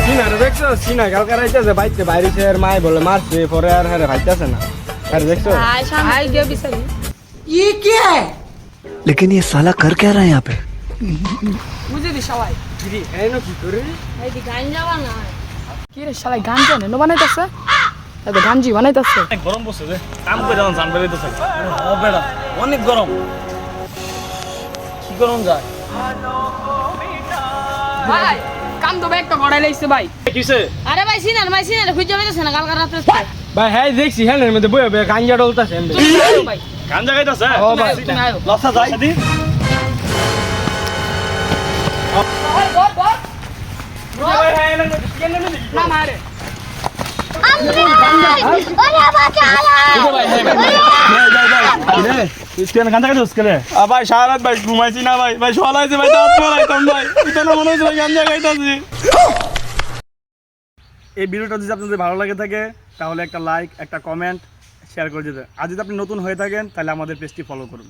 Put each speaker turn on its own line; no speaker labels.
সিনা দেখছো সিনা কালকে রাইতেছে বাইতে বাইরেছে আর মাই বলে মারছে পরে আর হ্যাঁ ভাইতেছে না আর দেখছো
ये क्या है?
लेकिन ये साला कर क्या रहा है यहाँ पे?
বুঝে দি সবাই
কি এনো কি করে
এই দি গান যাওয়া না কি রে শালা গান জানে নো বানাইতাছে এই গানজি বানাইতাছে
অনেক গরম বসে যে কাম করে যখন জান বেরিতেছে ও বেড়া অনেক গরম কি গরম যায়
ভাই কাম তো ব্যাগ তো গড়াই লাইছে ভাই
কিসে
আরে ভাই সিনার খুঁজে পাইতাছে না কালকে রাতে
ভাই হ্যাঁ দেখছি হ্যাঁ এর মধ্যে বইয়া বইয়া গাঞ্জা ডলতাছে এমনি
ভাই
গান জায়গাইতাছে
ও ভাই
তুমি আয়ো
লসা যায় দি
না মারে
গান জায়গাইতাছ কেলে
ভাই সারা রাত ভাই ঘুমাইছি না ভাই ভাই সলাইছে ভাই দাঁত পড়াইতাম ভাই এটা না মনে হচ্ছে ভাই গাঞ্জা খাইতাছি।
এই ভিডিওটা যদি আপনাদের ভালো লাগে থাকে তাহলে একটা লাইক একটা কমেন্ট শেয়ার করে দিতে আর যদি আপনি নতুন হয়ে থাকেন তাহলে আমাদের পেজটি ফলো করুন।